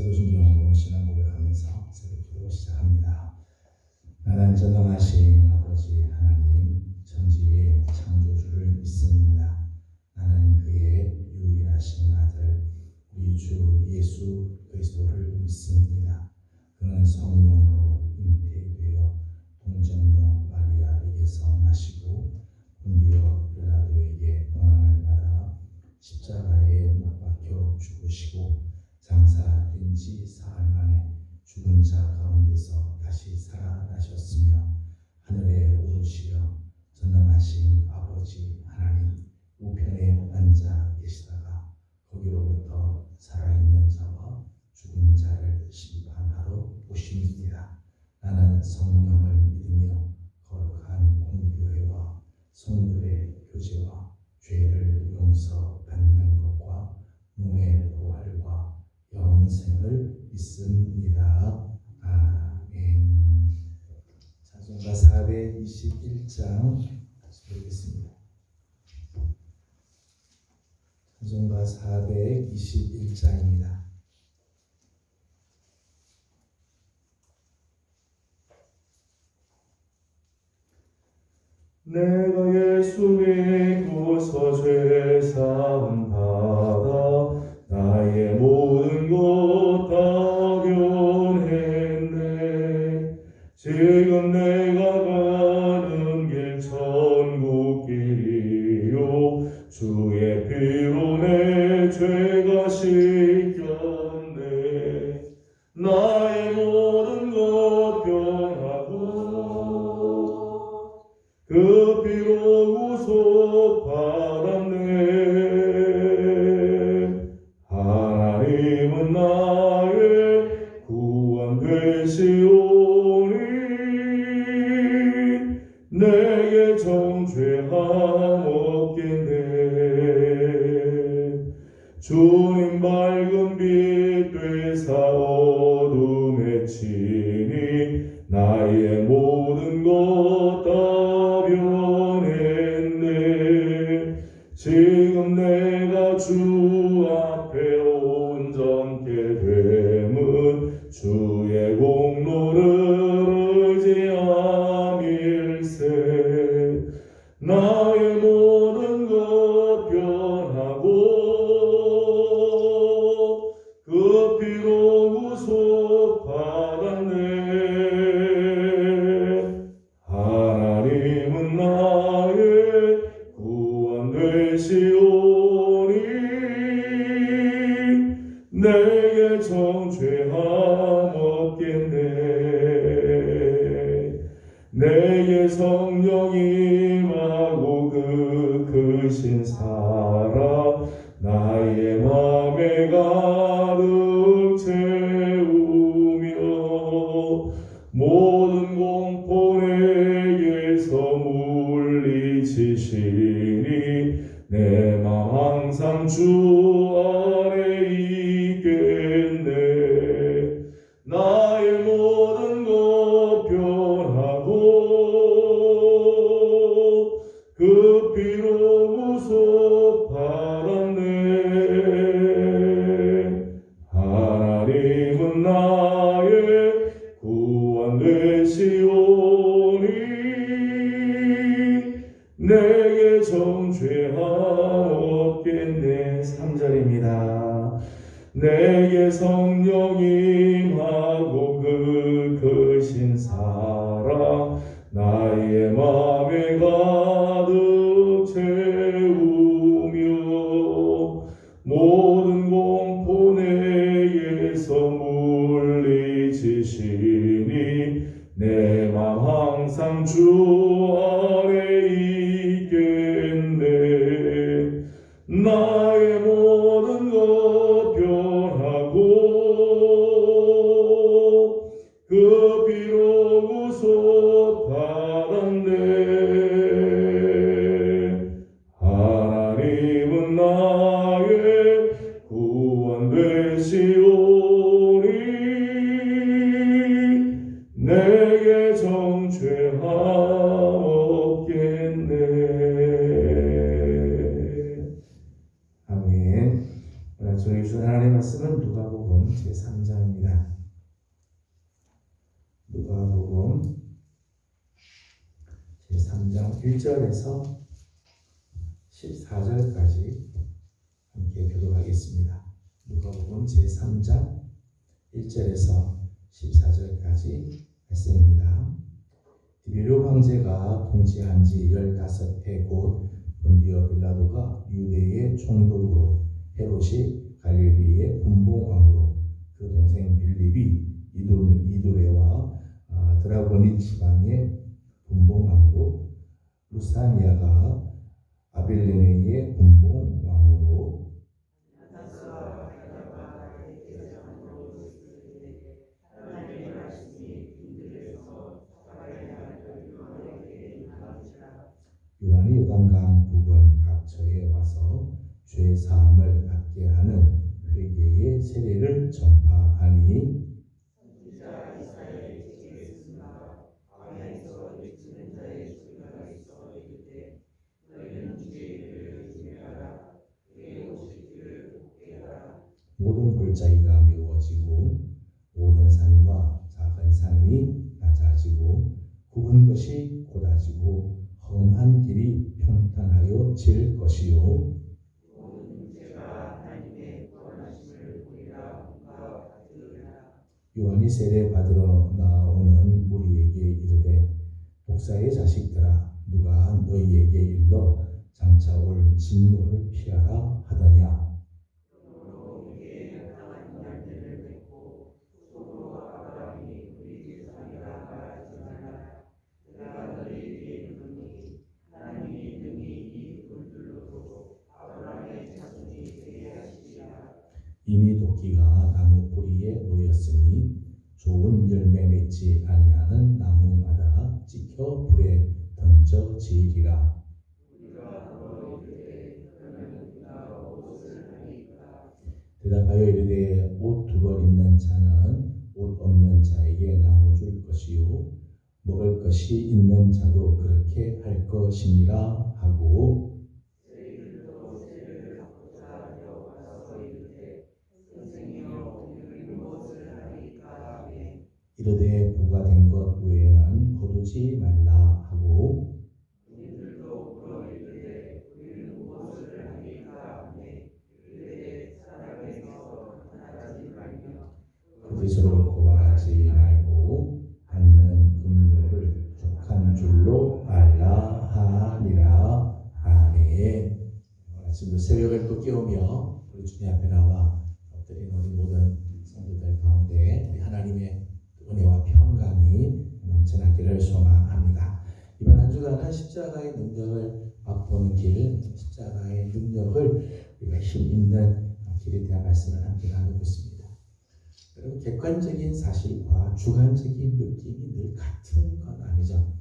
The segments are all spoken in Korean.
새로 신경으로 신앙 고백하면서 새로 기도 시작합니다. 나는 전능하신 아버지 하나님 천지의 창조주를 믿습니다. 나는 그의 유일하신 아들 우리 주 예수 그리스도를 믿습니다. 그는 성령으로 잉태되어 동정녀 마리아에게서 나시고 본디오 빌라도에게 고난을 받아 십자가에 못 박혀 죽으시고 장사된 지 사흘 만에 죽은 자 가운데서 다시 살아나셨으며 하늘에 오르시어 전능하신 아버지 하나님 우편에 앉아 계시다가 거기로부터 살아있는 자와 죽은 자를 심판하러 오십니다. 나는 성령을 믿으며 거룩한 공교회와 성도의 교제와 죄를 용서받는 것과 몸의 부활과 영생을 믿습니다. 아멘. 찬송가 421장 다시 보겠습니다. 찬송가 421장입니다. 내가 예수 믿고서 죄 사함 받아 나의 모든 것 다 변했네. 지금 내가 가는 길 천국 길이요 주의 피로 내 죄가 씻겼네. 나의 모든 것 변하고 그 피로 구속받았네. 하나님은 나의 구원 되시오니 내게 정죄함 없겠네. 주님 밝은 빛 되사 어둠에 치니 나의 모든 것 다 변했네. 지금 내가 주 앞에 온전케 됨은 주의 공로를 의지함일세. 나의 모든 것 변하고 그 피로 구속받았네. 하나님은 나의 구원 되시오니 내게 정죄함 없겠네. 내게 성령이 임하고 그 크신 사랑 나의 맘에 가득 채우며 모든 공포 내게서 물리치시니 내 맘 항상 주 아래 있겠네. 나의 모든 것 변하고 그 피로 구속받았네. 하나님은 나의 구원 되시오니 내게 정죄함 없겠네. 3절입니다. 내게 성령이 임하고 그 크신 사랑 나의 맘에 가득 채우며 모든 공포 내게서 물리치시니 내 맘 항상 주 아래 있겠네. 나의 모든 것 변하고 그 피로 구속받았네. 누가복음 제3장입니다. 누가복음 제3장 1절에서 14절까지 함께 교독하겠습니다. 누가복음 제3장 1절에서 14절까지 말씀입니다. 디베르 황제가 통치한 지 15해 곧 본디오 빌라도가 유대의 총독으로 헤롯이 갈릴리의 분봉왕으로 그 동생 빌립이 이두레와 드라고니 지방의 분봉왕으로 루사니아가 아빌레네의 분봉왕으로 요한이 요단강 부근 각처에 와서 죄 사함을 받게 하는 회개의 세례를 전파하니 모든 골짜기가 메워지고 모든 산과 작은 산이 낮아지고 굽은 것이 곧아지고 험한 길이 평탄하여 질 것이요 요한이 세례 받으러 나오는 무리에게 이르되 독사의 자식들아 누가 너희에게 일러 장차 올 진노를 피하라 하더냐. 이미 도끼가 나무 뿌리에 놓였으니 좋은 열매 맺지 아니하는 나무마다 찍혀 불에 던져지리라. 대답하여 이르되 옷 두 벌 있는 자는 옷 없는 자에게 나눠 줄 것이요 먹을 것이 있는 자도 그렇게 할 것이니라 하고 이르되 부과된 것 외에는 거두지 말라 하고 거짓으로 고발하지 말고 받는 분노를 족한 줄로 알라 하니라. 아멘. 아침도 새벽을 또 깨우며 우리 주님 앞에 나와 엎드린 우리 모든 성도들 가운데 우리 하나님의 은혜와 평강이 넘쳐나기를 소망합니다. 이번 한 주간은 십자가의 능력을 맛보는 길, 십자가의 능력을 우리가 힘 있는 길에 대한 말씀을 함께 나누고 있습니다. 여러분, 객관적인 사실과 주관적인 느낌이 늘 같은 건 아니죠.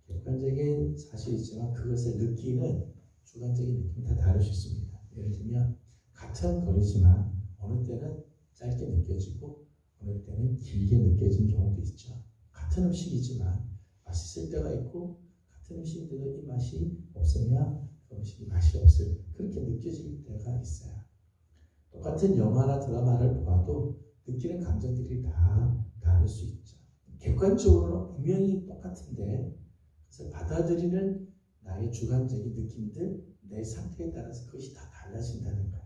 객관적인 사실이지만 그것을 느끼는 주관적인 느낌이 다 다를 수 있습니다. 예를 들면 같은 거리지만 어느 때는 짧게 느껴지고 어느 때는 길게 느껴진 경우도 있죠. 같은 음식이지만 맛있을 때가 있고 같은 음식인데도 이 맛이 없으면 그 음식이 맛이 없을 그렇게 느껴질 때가 있어요. 똑같은 영화나 드라마를 보아도 느끼는 감정들이 다 다를 수 있죠. 객관적으로는 분명히 똑같은데 그래서 받아들이는 나의 주관적인 느낌들, 내 상태에 따라서 그것이 다 달라진다는 거예요.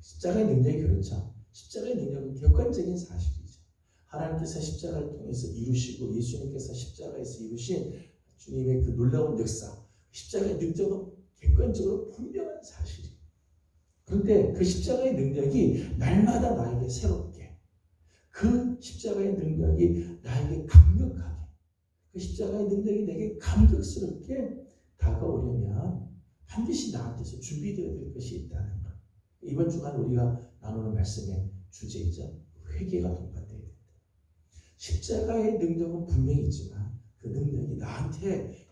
십자가의 능력이 그렇죠. 십자가의 능력은 객관적인 사실이죠. 하나님께서 십자가를 통해서 이루시고 예수님께서 십자가에서 이루신 주님의 그 놀라운 역사, 십자가의 능력은 객관적으로 분명한 사실이에요. 그런데 그 십자가의 능력이 날마다 나에게 새롭게, 그 십자가의 능력이 나에게 강력하게, 그 십자가의 능력이 내게 감격스럽게 다가오려면 반드시 나한테서 준비되어야 될 것이 있다는 것. 이번 주간 우리가 나누는 말씀의 주제이죠. 회개가 동반되어야 된다. 십자가의 능력은 분명히 있지만 그 능력이 나한테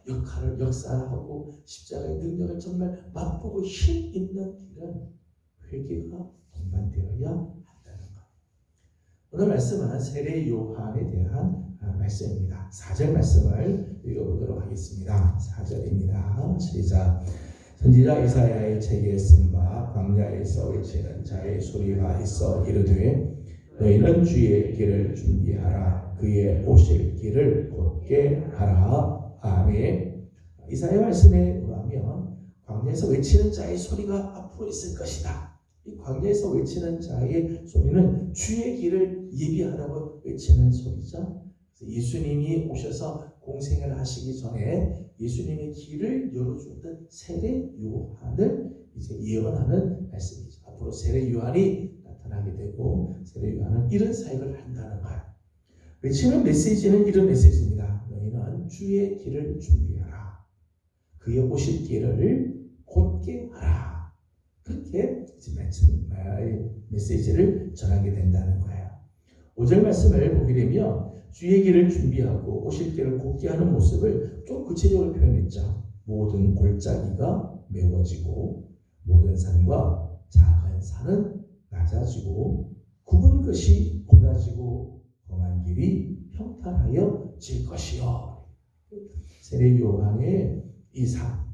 역사를 하고 십자가의 능력을 정말 맛보고 힘 있는 길은 회개가 동반되어야 한다는 것. 오늘 말씀은 세례 요한에 대한 말씀입니다. 4절 말씀을 읽어보도록 하겠습니다. 4절입니다. 시작. 선지자 이사야의 책에 쓴 바 광야에서 외치는 자의 소리가 있어 이르되 너희는 주의 길을 준비하라. 그의 오실 길을 곧게 하라. 아멘. 이사야 말씀에 의하면 광야에서 외치는 자의 소리가 앞으로 있을 것이다. 이 광야에서 외치는 자의 소리는 주의 길을 예비하라고 외치는 소리죠. 예수님이 오셔서 공생을 하시기 전에 예수님의 길을 열어주었던 세례 요한을 이제 예언하는 말씀이죠. 앞으로 세례 요한이 나타나게 되고 세례 요한은 이런 사역을 한다는 말. 외치는 메시지는 이런 메시지입니다. 너희는 주의 길을 준비하라. 그의 오실 길을 곧게 하라. 그렇게 메시지를 전하게 된다는 거예요. 5절 말씀을 보게 되면 주의 길을 준비하고 오실 길을 곧게 하는 모습을 좀 구체적으로 표현했죠. 모든 골짜기가 메워지고 모든 산과 작은 산은 낮아지고 굽은 것이 곧아지고 험한 길이 평탄하여 질 것이요. 세례 요한의 이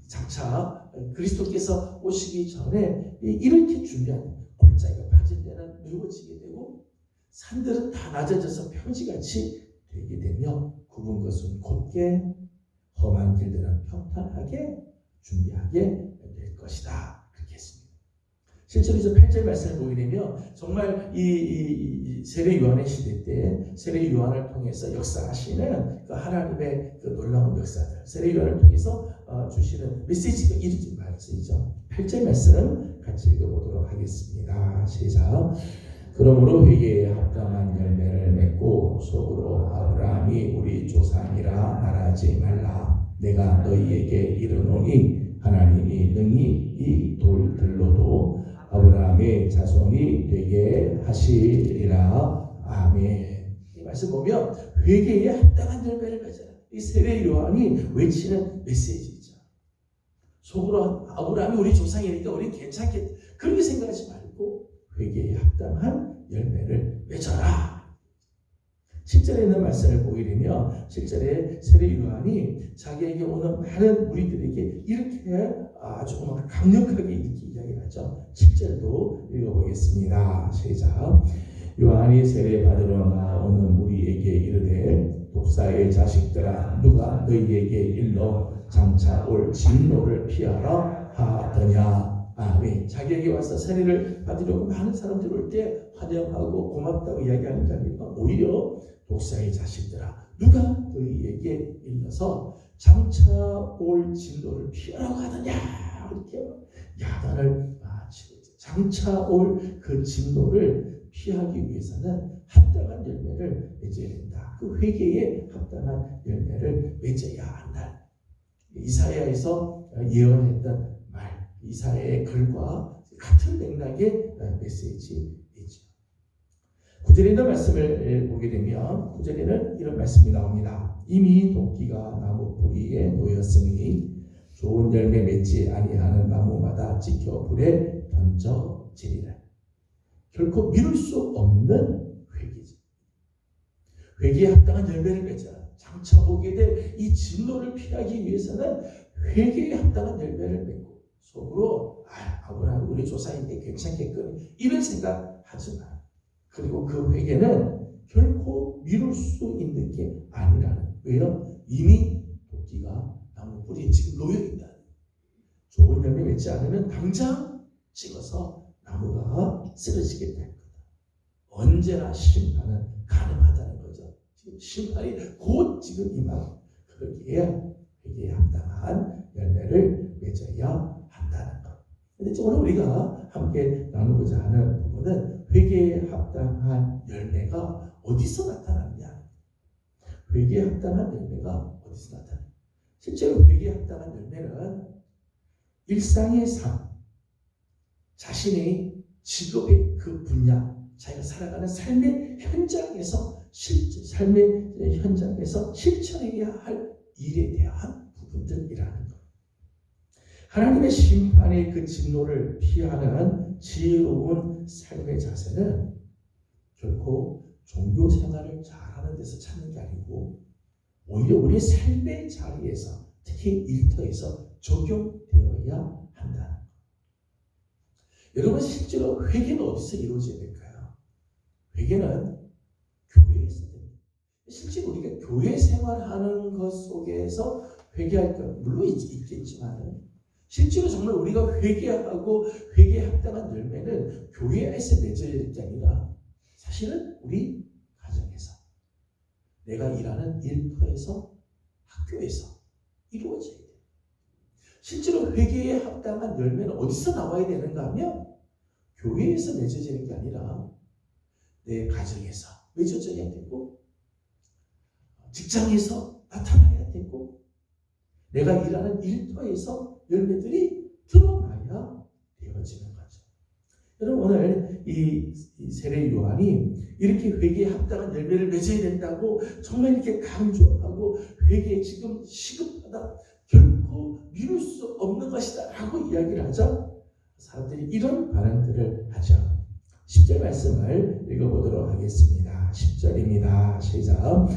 장차 그리스도께서 오시기 전에 이렇게 준비한 골짜기가 파진 데는 메워지게 되고 산들은 다 낮아져서 평지같이 되게 되며 굽은 것은 곧게 험한 길들은 평탄하게 준비하게 될 것이다. 그렇게 했습니다. 실제로 이제 8절 말씀을 보게 되면 정말 이 세례 요한의 시대 때 세례 요한을 통해서 역사하시는 그 하나님의 그 놀라운 역사들, 세례 요한을 통해서 주시는 메시지가 이루어진 말씀이죠. 8절 말씀 같이 읽어보도록 하겠습니다. 시작. 그러므로 회개에 합당한 열매를 맺고 속으로 아브라함이 우리 조상이라 말하지 말라. 내가 너희에게 이르노니 하나님이 능히 이 돌들로도 아브라함의 자손이 되게 하시리라. 아멘. 이 말씀 보면 회개에 합당한 열매를 맺어라. 이 세례 요한이 외치는 메시지죠. 속으로 아브라함이 우리 조상이니까 우리 괜찮겠다. 그렇게 생각하지 말고 회개에 합당한 열매를 맺어라. 7절에 있는 말씀을 보게 되면 7절에 세례 요한이 자기에게 오는 많은 무리들에게 이렇게 아주 강력하게 이렇게 이야기를 하죠. 7절도 읽어보겠습니다. 시작. 요한이 세례 받으러 나오는 무리에게 이르되 독사의 자식들아 누가 너희에게 일러 장차 올 진노를 피하라 하더냐. 아멘. 자기에게 와서 세례를 받으려고 많은 사람들 올 때 환영하고 고맙다고 이야기하는 자리가 오히려 독사의 자식들아 누가 너희에게 일러서 장차 올 진노를 피하라고 하느냐. 이렇게 야단을 치고 장차 올 그 진노를 피하기 위해서는 합당한 열매를 맺어야 된다. 그 회개에 합당한 열매를 맺어야 한다. 이사야에서 예언했던 말, 이사야의 글과 같은 맥락의 메시지이죠. 9절에 있는 말씀을 보게 되면 9절에는 이런 말씀이 나옵니다. 이미 도끼가 나무 뿌리에 놓였으니 좋은 열매 맺지 아니하는 나무마다 찍혀 불에 던져지리라. 결코 미룰 수 없는 회개지. 회개에 합당한 열매를 맺어라. 장차 오게 될 이 진노를 피하기 위해서는 회개에 합당한 열매를 맺고 속으로 아브라함 우리 조상인데 괜찮겠거니 이런 생각하지 마. 그리고 그 회개는 결코 미룰 수 있는 게 아니라는. 왜요? 이미 도끼가 나무 뿌리에 지금 놓여있다. 좋은 열매 맺지 않으면 당장 찍어서 나무가 쓰러지게 될 거다. 언제나 심판은 가능하다는 거죠. 지금 심판이 곧 지금 임하고 그러기에 회개에 합당한 열매를 맺어야 한다는 것. 그런데 오늘 우리가 함께 나누고자 하는 부분은 회개에 합당한 열매가 어디서 나타나느냐. 회개에 합당한 열매가 어디서 나타나느냐. 실제로 회개에 합당한 열매는 일상의 삶, 자신의 직업의 그 분야, 자기가 살아가는 삶의 현장에서 삶의 현장에서 실천해야 할 일에 대한 부분들이라는 것. 하나님의 심판의 그 진노를 피하는 지혜로운 삶의 자세는 결코 종교 생활을 잘하는 데서 찾는 게 아니고 오히려 우리의 삶의 자리에서 특히 일터에서 적용되어야 한다는 것. 여러분 실제로 회개는 어디서 이루어져야 될까요? 회개는 교회에서 됩니다. 실제로 우리가 교회 생활하는 것 속에서 회개할 것 물론 있겠지만 실제로 정말 우리가 회개하고 회개에 합당한 열매는 교회 안에서 맺어야 될 게 아니라 사실은 우리 가정에서 내가 일하는 일터에서 학교에서 이루어져야 돼요. 실제로 회개에 합당한 열매는 어디서 나와야 되는가 하면 교회에서 맺어지는 게 아니라 내 가정에서 맺어져야 되고 직장에서 나타나야 되고 내가 일하는 일터에서 열매들이 드러나야 되어지는 거죠. 여러분 오늘 이 세례 요한이 이렇게 회개에 합당한 열매를 맺어야 된다고 정말 이렇게 강조하고 회개에 지금 시급하다 결코 미룰 수 없는 것이다 라고 이야기를 하자 사람들이 이런 반응들을 하죠. 10절 말씀을 읽어보도록 하겠습니다. 10절입니다. 시작.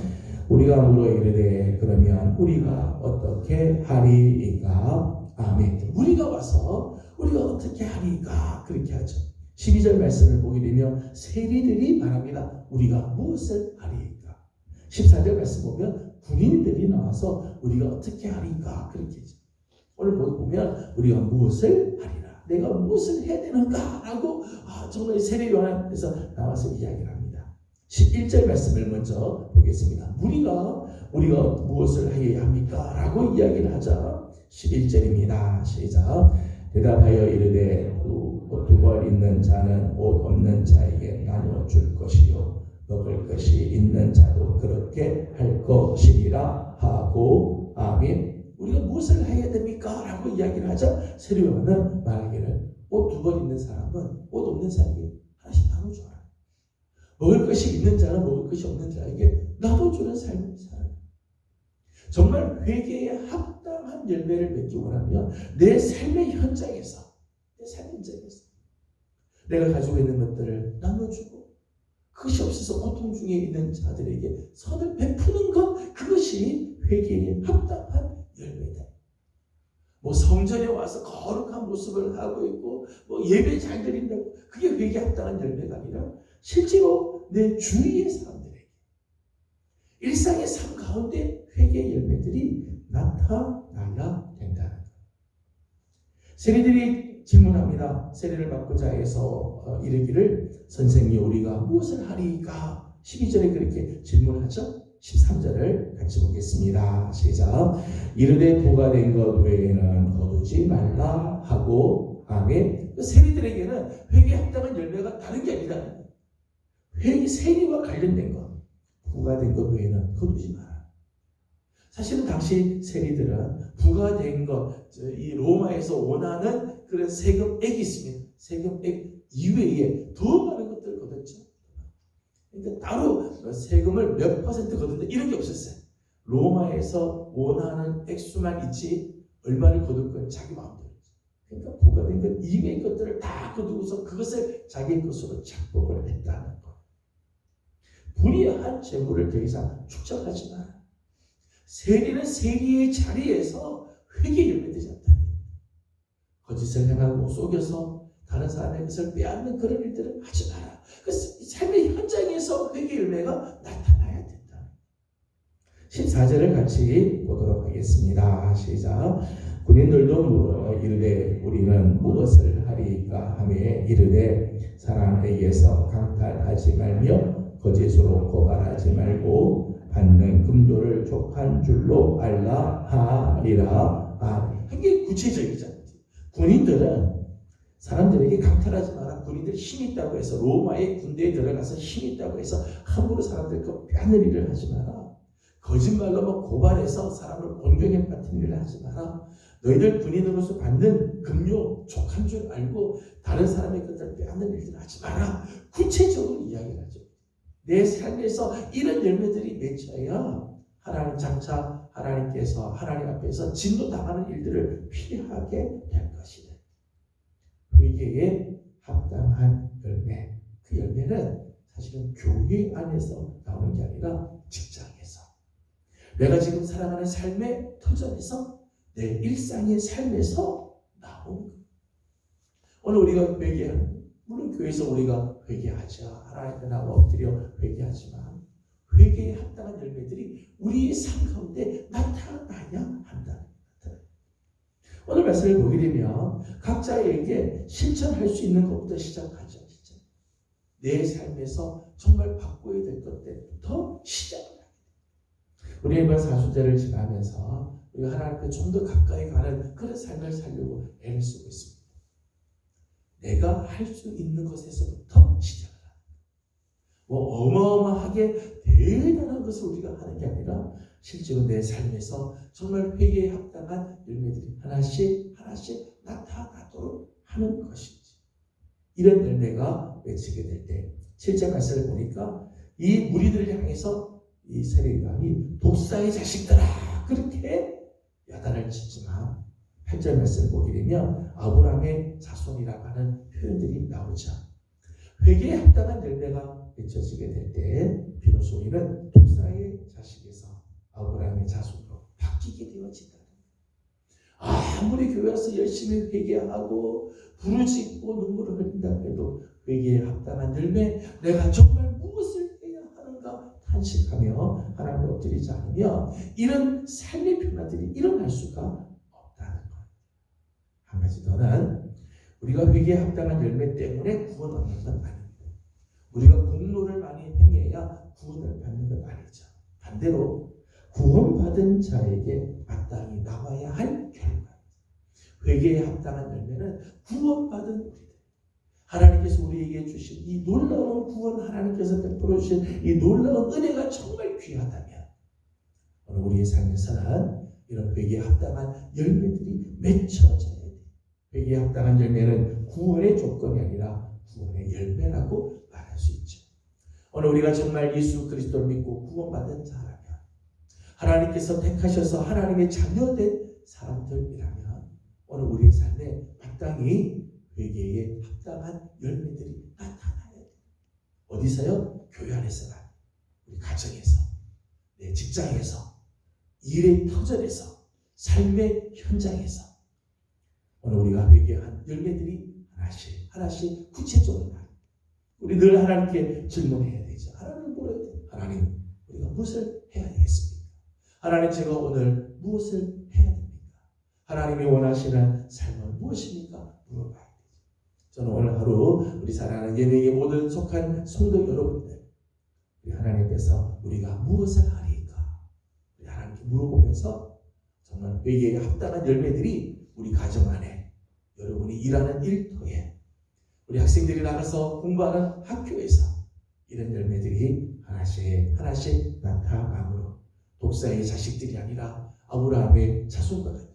우리가 물어 이르되 그러면 우리가 어떻게 하리이까? 아멘. 우리가 와서 우리가 어떻게 하리이까? 그렇게 하죠. 12절 말씀을 보게 되면 세리들이 말합니다. 우리가 무엇을 하리이까? 14절 말씀 보면 군인들이 나와서 우리가 어떻게 하리이까? 그렇게 하죠. 오늘 보면 우리가 무엇을 하리라. 내가 무엇을 해야 되는가라고 정말 세례 요한에서 나와서 이야기를 합니다. 11절 말씀을 먼저 보겠습니다. 우리가 무엇을 해야 합니까? 라고 이야기를 하자 11절입니다. 시작. 대답하여 이르되 두 벌 있는 자는 옷 없는 자에게 나누어 줄 것이요 먹을 것이 있는 자도 그렇게 할 것이니라 하고 아멘. 우리가 무엇을 해야 됩니까? 라고 이야기를 하자 세례 요한은 말하기를 옷 두 벌 있는 사람은 옷 없는 자에게 하나씩 나눠줘라. 먹을 것이 있는 자는 먹을 것이 없는 자에게 나눠주는 삶을 살아요. 정말 회개에 합당한 열매를 맺기 원하면 내 삶의 현장에서 내가 가지고 있는 것들을 나눠주고 그것이 없어서 고통 중에 있는 자들에게 선을 베푸는 것 그것이 회개에 합당한 열매다. 성전에 와서 거룩한 모습을 하고 있고 예배 잘 드린다고 그게 회개에 합당한 열매가 아니라 실제로 내 주위의 사람들에게 일상의 삶 가운데 회개의 열매들이 나타나야 된다는 거예요. 세리들이 질문합니다. 세례를 받고자 해서 이르기를 선생님 우리가 무엇을 하리이까? 12절에 그렇게 질문하죠. 13절을 같이 보겠습니다. 시작. 이르되 부가 된 것 외에는 거두지 말라 하고 아멘. 세리들에게는 회개에 합당한 열매가 다른 게 아니다. 세리와 관련된 것 부가 된 것 외에는 거두지 마라. 사실은 당시 세리들은 부가 된 것, 이 로마에서 원하는 그런 세금액이 있습니다. 세금액 이외에 더 많은 것들을 거뒀죠. 그러니까 따로 세금을 몇 퍼센트 거둔다 이런 게 없었어요. 로마에서 원하는 액수만 있지 얼마를 거둘 건 자기 마음대로. 그러니까 부가 된 것 이외의 것들을 다 거두고서 그것을 자기 것으로 착복을 했다는 것. 불의한 재물을 더 이상 축적하지 마라. 세리는 세리의 자리에서 회개 열매되지 않다니. 거짓을 행하고 속여서 다른 사람의 것을 빼앗는 그런 일들을 하지 마라. 그 삶의 현장에서 회개 열매가 나타나야 된다. 14절을 같이 보도록 하겠습니다. 시작. 군인들도 물어 이르되 우리는 무엇을 하리이까 하며 이르되 사람에게서 강탈하지 말며 거짓으로 고발하지 말고 받는 금도를 족한 줄로 알라 하리라. 이게 구체적이잖아요. 군인들은 사람들에게 강탈하지 마라. 군인들이 힘이 있다고 해서 로마의 군대에 들어가서 힘이 있다고 해서 함부로 사람들 그 빼앗는 일을 하지 마라. 거짓말로 고발해서 사람을 공경에 빠뜨리는 일을 하지 마라. 너희들 군인으로서 받는 금요 족한 줄 알고 다른 사람의 것을 빼앗는 일들을 하지 마라. 구체적으로 이야기를 하죠. 내 삶에서 이런 열매들이 맺혀야 하나님 장차 하나님께서 하나님 앞에서 진노당하는 일들을 피하게 될 것이다. 회개에 합당한 열매. 그 열매는 사실은 교회 안에서 나오는 게 아니라 직장에서. 내가 지금 살아가는 삶의 터전에서 내 일상의 삶에서 나오는 거예요. 오늘 우리가 회개하는 물론 교회에서 우리가 회개하자. 하나님 앞에 나와 엎드려 회개하지만 회개에 합당한 열매들이 우리의 삶 가운데 나타나야 한다. 오늘 말씀을 보게 되면 각자에게 실천할 수 있는 것부터 시작하죠. 내 삶에서 정말 바꿔야 될 것부터 시작을 합니다. 우리 이번 사순절을 지나면서 우리가 하나님 앞에 좀 더 가까이 가는 그런 삶을 살려고 애를 쓰고 있습니다. 내가 할 수 있는 것에서부터 시작을 합니다. 어마어마하게 대단한 것을 우리가 하는 게 아니라 실제로 내 삶에서 정말 회개에 합당한 열매들이 하나씩 나타나도록 하는 것이지. 이런 열매가 맺히게 될 때 7절 말씀을 보니까 이 무리들을 향해서 이 세례요한이 독사의 자식들아 그렇게 야단을 치지만 8절 말씀을 보게 되면 아브라함의 자손이라고 하는 표현들이 나오죠. 회개에 합당한 열매가 맺혀지게 될 때 비로소 우리는 독사의 자식에서 아브라함의 자손으로 바뀌게 되어진다. 아무리 교회 와서 열심히 회개하고 부르짖고 눈물을 흘린다고 해도 회개에 합당한 열매, 내가 정말 무엇을 해야 하는가 탄식하며 하나님을 엎드리지 않으면 이런 삶의 변화들이 일어날 수가 없다는 것. 한 가지 더는 우리가 회개에 합당한 열매 때문에 구원 얻는 건 아닙니다. 우리가 공로를 많이 행해야 구원을 받는 건 아니죠. 반대로 구원받은 자에게 마땅히 나와야 할 결과. 회개에 합당한 열매는 구원받은 우리들. 하나님께서 우리에게 주신 이 놀라운 구원, 하나님께서 베풀어 주신 이 놀라운 은혜가 정말 귀하다면 오늘 우리의 삶에서는 이런 회개에 합당한 열매들이 맺혀져야 돼요. 회개에 합당한 열매는 구원의 조건이 아니라 구원의 열매라고 말할 수 있죠. 오늘 우리가 정말 예수 그리스도를 믿고 구원받은 자라면 하나님께서 택하셔서 하나님의 자녀된 사람들이라면 오늘 우리의 삶에 마땅히 회개에 합당한 열매들이 나타나야 돼요. 어디서요? 교회 안에서나, 우리 가정에서, 내 직장에서, 일의 터전에서, 삶의 현장에서 오늘 우리가 회개한 열매들이 하나씩 구체적으로 나요. 우리 늘 하나님께 질문해야 되죠. 하나님 물어야 돼요. 하나님, 우리가 무엇을 해야 되겠습니까? 하나님, 제가 오늘 무엇을 해야 됩니까? 하나님이 원하시는 삶은 무엇입니까? 물어봐야 되죠. 저는 오늘 하루 우리 사랑하는 예명의 모든 속한 성도 여러분들, 우리 하나님 앞에서 우리가 무엇을 하리까? 우리 하나님께 물어보면서 정말 회개에 합당한 열매들이 우리 가정 안에, 여러분이 일하는 일터에, 우리 학생들이 나가서 공부하는 학교에서 이런 열매들이 하나씩 나타남으로 독사의 자식들이 아니라 아브라함의 자손과 같이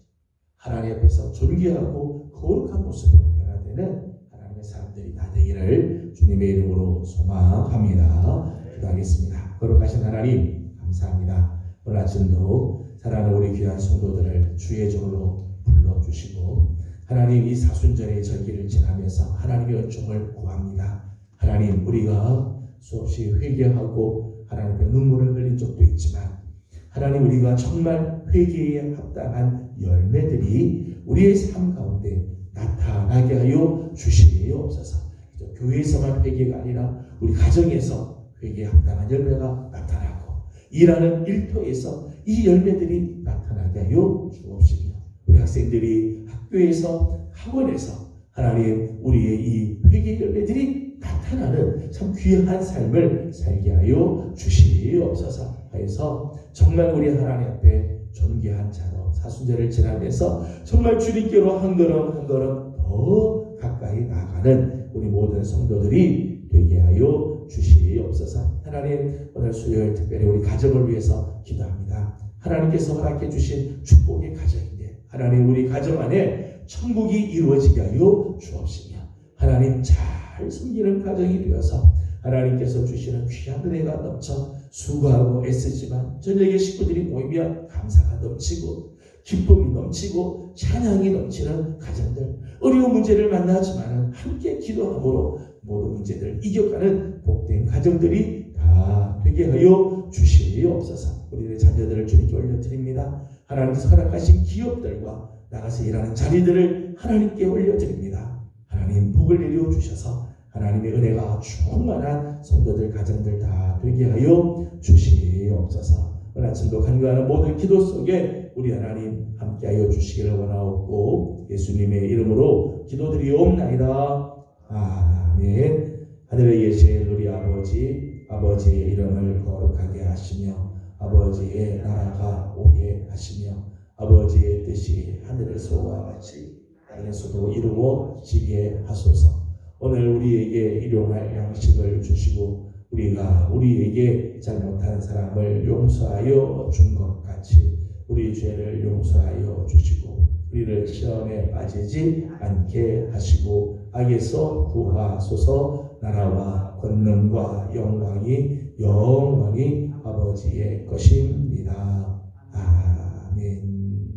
하나님 앞에서 존귀하고 거룩한 모습으로 변화되는 하나님의 사람들이 다 되기를 주님의 이름으로 소망합니다. 기도하겠습니다. 거룩하신 하나님 감사합니다. 오늘 아침도 사랑하는 우리 귀한 성도들을 주의 종으로 불러주시고 하나님, 이 사순절의 절기를 지나면서 하나님의 은총을 구합니다. 하나님, 우리가 수없이 회개하고 하나님 앞에 눈물을 흘린 적도 있지만 하나님, 우리가 정말 회개에 합당한 열매들이 우리의 삶 가운데 나타나게 하여 주시옵소서. 교회에서만 회개가 아니라 우리 가정에서 회개에 합당한 열매가 나타나고 일하는 일터에서 이 열매들이 나타나게 하여 주옵시며 우리 학생들이 학교에서 학원에서 하나님, 우리의 이 회개 열매들이 나타나는 참 귀한 삶을 살게 하여 주시옵소서 하여서 정말 우리 하나님 앞에 존귀한 자로 사순절을 지나면서 정말 주님께로 한 걸음 한 걸음 더 가까이 나가는 우리 모든 성도들이 되게 하여 주시옵소서. 하나님, 오늘 수요일 특별히 우리 가정을 위해서 기도합니다. 하나님께서 허락해 주신 축복의 가정인데 하나님, 우리 가정 안에 천국이 이루어지게 하여 주옵시며 하나님, 잘 섬기는 가정이 되어서 하나님께서 주시는 귀한 은혜가 넘쳐 수고하고 애쓰지만 저녁에 식구들이 모이면 감사가 넘치고 기쁨이 넘치고 찬양이 넘치는 가정들, 어려운 문제를 만나지만 함께 기도함으로 모든 문제들을 이겨가는 복된 가정들이 다 되게 하여 주시옵소서. 우리의 자녀들을 주님께 올려드립니다. 하나님께서 허락하신 기업들과 나가서 일하는 자리들을 하나님께 올려드립니다. 하나님, 복을 내려주셔서 하나님의 은혜가 충만한 성도들 가정들 다 되게 하여 주시옵소서. 오늘 아침도 간구하는 모든 기도 속에 우리 하나님 함께하여 주시기를 원하옵고 예수님의 이름으로 기도드리옵나이다. 아멘. 하늘에 계신 우리 아버지의 이름을 거룩하게 하시며 아버지의 나라가 오게 하시며 아버지의 뜻이 하늘에서와 같이 땅에서도 이루어지게 하소서. 오늘 우리에게 일용할 양식을 주시고 우리가 우리에게 잘못한 사람을 용서하여 준 것 같이 우리 죄를 용서하여 주시고 우리를 시험에 빠지지 않게 하시고 악에서 구하소서. 나라와 권능과 영광이 영원히 아버지의 것입니다. 아멘.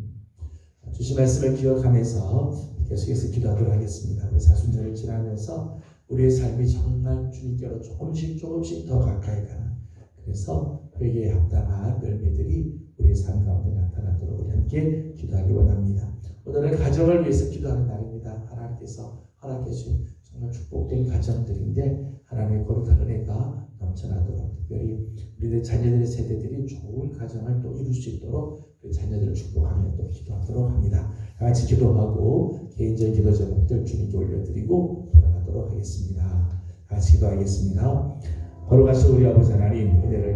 주신 말씀을 기억하면서 계속해서 기도하도록 하겠습니다. 우리 사순절을 지나면서 우리의 삶이 정말 주님께로 조금씩 더 가까이 가는 그래서 회개에 합당한 열매들이 우리의 삶 가운데 나타나도록 우리 함께 기도하기 원합니다. 오늘은 가정을 위해서 기도하는 날입니다. 하나님께서 허락해 주신 정말 축복된 가정들인데 하나님의 거룩한 은혜가 넘쳐나도록 특별히 우리들 자녀들의 세대들이 좋은 가정을 또 이룰 수 있도록 그 자녀들을 축복하며 또 기도하도록 합니다. 같이 기도하고 개인적인 기도 제목들 주님께 올려드리고 돌아가도록 하겠습니다. 같이 기도하겠습니다. 거룩하신 우리 아버지 하나님 은혜를